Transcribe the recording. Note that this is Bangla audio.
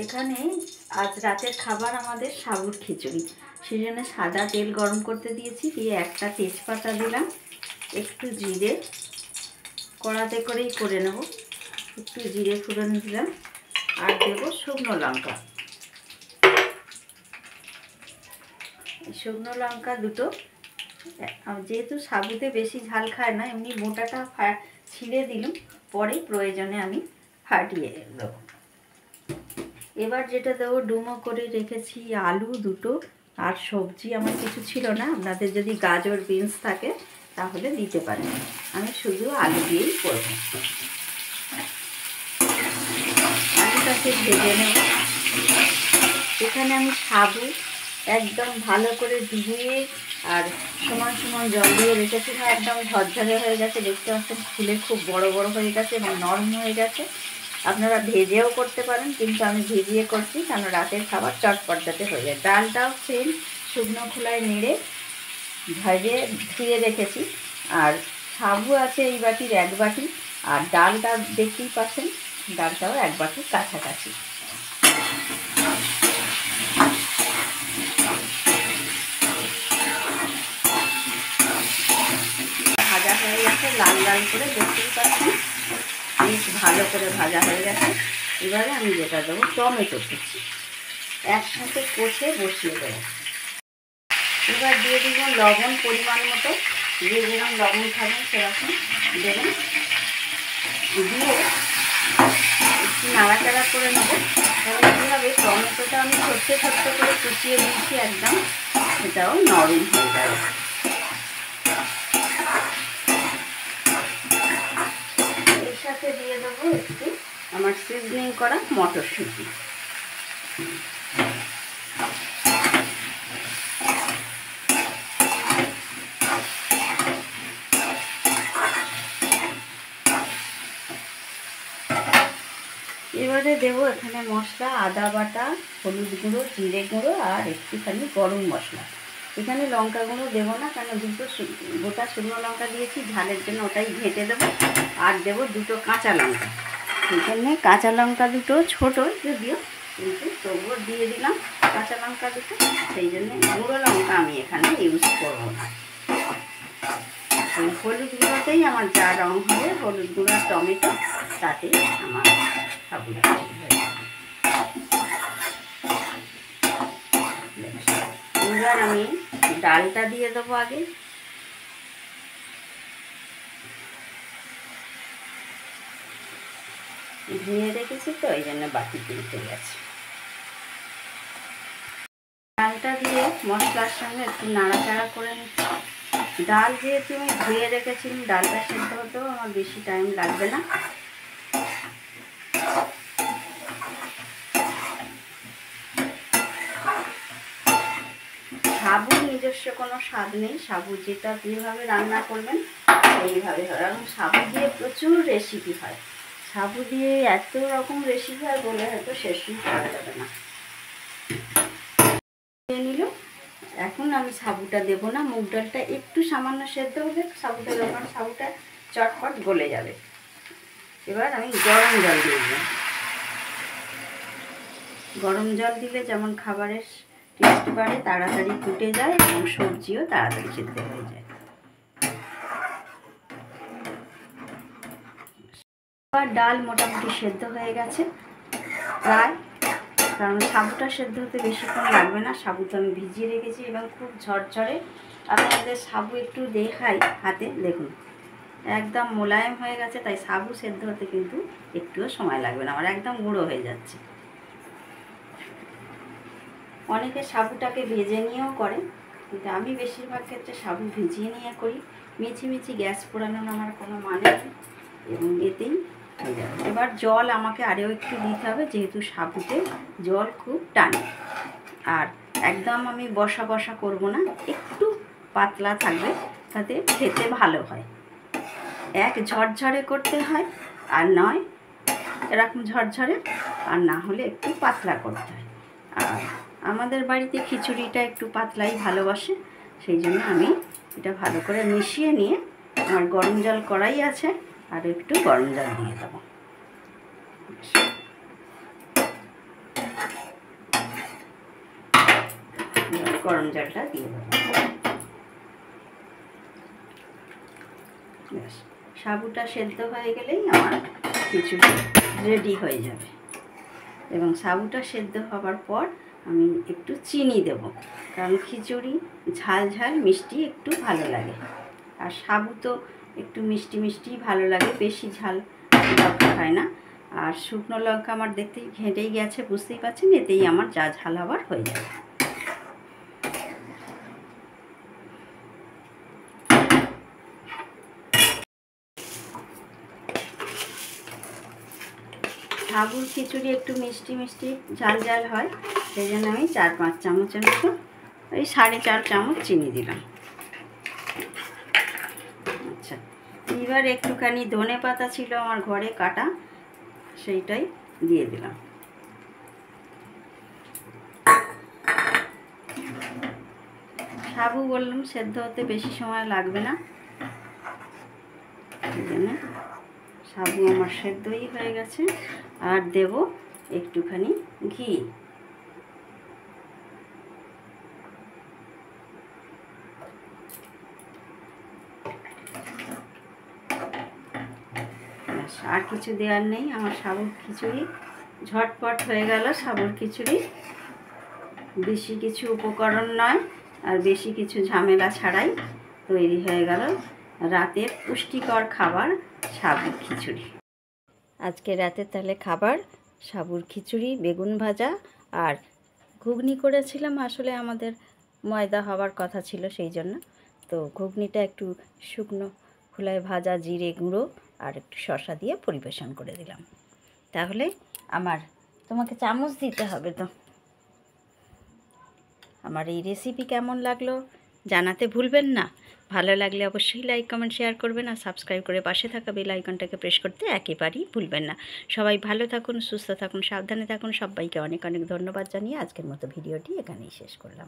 এখানে আজ রাতের খাবার আমাদের সাবুর খিচুড়ি। সেই জন্য সাদা তেল গরম করতে দিয়েছি, দিয়ে একটা তেজপাতা দিলাম, একটু জিরে, কড়াতে করেই করে নেব, একটু জিরে ফোড়ন দিলাম, আর দেব শুকনো লঙ্কা। শুকনো লঙ্কা দুটো, যেহেতু সাবুতে বেশি ঝাল খায় না, এমনি মোটাটা ছিঁড়ে দিলাম, পরে প্রয়োজনে আমি ফাটিয়ে দেবো। এবার যেটা দেবো, ডুমো করে রেখেছি আলু দুটো, আর সবজি আমার কিছু ছিল না, আপনাদের যদি গাজর বিনস থাকে তাহলে দিতে পারেন, আমি শুধু আলু দিয়েই করব। আলুটাকে ভেজে নেব। এখানে আমি সাবু একদম ভালো করে ধুয়ে আর সমান সমান জল দিয়ে রেখেছিলাম, একদম ঝরঝরে হয়ে গেছে, দেখতে পাচ্ছেন ফুলে খুব বড় বড় হয়ে গেছে এবং নরম হয়ে গেছে। আপনারা ভেজেও করতে পারেন, কিন্তু আমি ভিজিয়ে করছি কারণ রাতের খাবার চটপট যাতে হয়ে যায়। ডালটাও সেম শুকনো খোলায় নেড়ে ভেজে ধুয়ে রেখেছি, আর সাবু আছে এই বাটির 1 বাটি, আর ডালটা দেখতেই পাচ্ছেন ডালটাও 1 বাটির কাছাকাছি। ভাজা হয়ে গেছে, লাল লাল করে দেখতেই পাচ্ছি, বেশ ভালো করে ভাজা হয়ে গেছে। এবারে আমি যেটা দেবো, টমেটো কুচি একসাথে কষে বসিয়ে দেবো। এবার দিয়ে দিব লবণ পরিমাণ মতো, যে যেরকম লবণ খাবেন সেরকম দেবেন, দিয়ে একটু নাড়াচাড়া করে নেব। তাহলে কী হবে, টমেটোটা আমি ছোট্ট ছোট্ট করে কুচিয়ে দিয়েছি একদম, সেটাও নরম হয়ে যাবে। এর সাথে দিয়ে দেবো একটু আমার সিজনিং করা মটরশুঁটি। এবারে দেবো এখানে মশলা, আদা বাটা, হলুদ গুঁড়ো, জিরে গুঁড়ো, আর একটুখানি গরম মশলা। এখানে লঙ্কা গুঁড়ো দেবো না, কারণ দুটো গোটা শুকনো লঙ্কা দিয়েছি ঝালের জন্য, ওটাই ঘেঁটে দেবো। আর দেবো দুটো কাঁচা লঙ্কা, এখানে কাঁচা লঙ্কা দুটো ছোটো যদিও, কিন্তু তবুও দিয়ে দিলাম কাঁচা লঙ্কা দুটো, সেই জন্য গুঁড়ো লঙ্কা আমি এখানে ইউজ করবো না। হলুদ গুঁড়োতেই আমার যা রঙ হবে, হলুদ গুঁড়ো টমেটো, তাতেই আমার সাবুটা হয়ে যাবে। এবার আমি ডালটা দিয়ে দেবো আগে। ধুয়ে রেখেছি তো, এই জন্য বাটিতে উঠে গেছে। ডালটা দিয়ে মশলার সঙ্গে একটু নাড়াচাড়া করে নিচ্ছি। ডাল যেহেতু আমি ধুয়ে রেখেছিলাম, ডালটা সেদ্ধ হতেও আমার বেশি টাইম লাগবে না। সাবুর নিজস্ব কোনো স্বাদ নেই, সাবু যেটা যেভাবে রান্না করবেন সেইভাবে হয়। এবং সাবু দিয়ে প্রচুর রেসিপি হয়, সাবু দিয়ে এত রকম রেসিপি হয় বলে হয়তো শেষই করা যাবে না। নিল, এখন আমি সাবুটা দেবো না, মুগ ডালটা একটু সামান্য সেদ্ধ হবে, সাবুটা যখন সাবুটা চটপট গলে যাবে। এবার আমি গরম জল দিয়ে দিলাম। গরম জল দিলে যেমন খাবারের টেস্ট বাড়ে, তাড়াতাড়ি ফুটে যায় এবং সবজিও তাড়াতাড়ি সেদ্ধ হয়ে যায়। এবার ডাল মোটামুটি সেদ্ধ হয়ে গেছে প্রায়, কারণ সাবুটা সেদ্ধ হতে বেশিক্ষণ লাগবে না, সাবু তো আমি ভিজিয়ে রেখেছি এবং খুব ঝরঝরে। আপনাদের সাবু একটু দেখাই হাতে, দেখুন একদম মোলায়েম হয়ে গেছে, তাই সাবু সেদ্ধ হতে কিন্তু একটুও সময় লাগবে না, আমার একদম গুঁড়ো হয়ে যাচ্ছে। অনেকে সাবুটাকে ভেজে নিয়েও করে, কিন্তু আমি বেশিরভাগ ক্ষেত্রে সাবু ভিজিয়ে নিয়ে করি। মিছি গ্যাস পোড়ানোর আমার কোনো মানে নেই, এবং এতেই হয়ে যাবে। এবার জল আমাকে আরও একটু দিতে হবে, যেহেতু সাবুতে জল খুব টানে। আর একদম আমি বসা বসা করব না, একটু পাতলা থাকবে, তাতে খেতে ভালো হয়। এক ঝরঝরে করতে হয়, আর নয় এরকম ঝরঝরে, আর না হলে একটু পাতলা করতে হয়। আর আমাদের বাড়িতে খিচুড়িটা একটু পাতলাই ভালোবাসে, সেই জন্য আমি এটা ভালো করে মিশিয়ে নিয়ে, আমার গরম জল কড়াই আছে, আর একটু গরম জল দিয়ে দেবো। গরম জলটা দিয়ে দেবো। ব্যাস, সাবুটা সেদ্ধ হয়ে গেলেই আমার খিচুড়ি রেডি হয়ে যাবে। এবং সাবুটা সেদ্ধ হওয়ার পর আমি একটু চিনি দেব, কারণ খিচুড়ি ঝাল ঝাল মিষ্টি একটু ভালো লাগে। আর সাবু তো একটু মিষ্টি মিষ্টি ভালো লাগে, বেশি ঝাল দরকার হয় না। আর শুকনো লঙ্কা আমার দেখতেই ঘেঁটেই গেছে, বুঝতেই পারছেন, এতেই আমার যা ঝাল হবার হয়ে যাবে। সাবুর খিচুড়ি একটু মিষ্টি মিষ্টি ঝাল ঝাল হয়, সেই জন্য আমি 4-5 চামচের মতো, ওই 4.5 চামচ চিনি দিলাম। আচ্ছা, এবার একটুখানি ধনে পাতা ছিল আমার ঘরে কাটা, সেইটাই দিয়ে দিলাম। সাবু বললাম সেদ্ধ হতে বেশি সময় লাগবে না, এই জন্য সাবু আমার সেদ্ধই হয়ে গেছে। আর দেব একটুখানি ঘি। আর কিছু দেওয়ার নেই, আমার সাবুর খিচুড়ি ঝটপট হয়ে গেল। সাবুর খিচুড়ি বেশি কিছু উপকরণ নয় আর বেশি কিছু ঝামেলা ছাড়াই তৈরি হয়ে গেল রাতের পুষ্টিকর খাবার সাবুর খিচুড়ি। আজকে রাতে তাহলে খাবার সাবুর খিচুড়ি, বেগুন ভাজা আর ঘুগনি করেছিলাম। আসলে আমাদের ময়দা হওয়ার কথা ছিল, সেই জন্য তো ঘুগনিটা একটু শুকনো খোলায় ভাজা জিরে গুঁড়ো আর একটু শসা দিয়ে পরিবেশন করে দিলাম। তাহলে তোমাকে চামচ দিতে হবে তো। আমার এই রেসিপি কেমন লাগলো জানাতে ভুলবেন না। ভালো লাগলে অবশ্যই লাইক কমেন্ট শেয়ার করবেন, আর সাবস্ক্রাইব করে পাশে থাকা বেল আইকনটাকে প্রেস করতে একেবারেই ভুলবেন না। সবাই ভালো থাকুন, সুস্থ থাকুন, সাবধানে থাকুন। সবাইকে অনেক অনেক ধন্যবাদ জানিয়ে আজকের মতো ভিডিওটি এখানেই শেষ করলাম।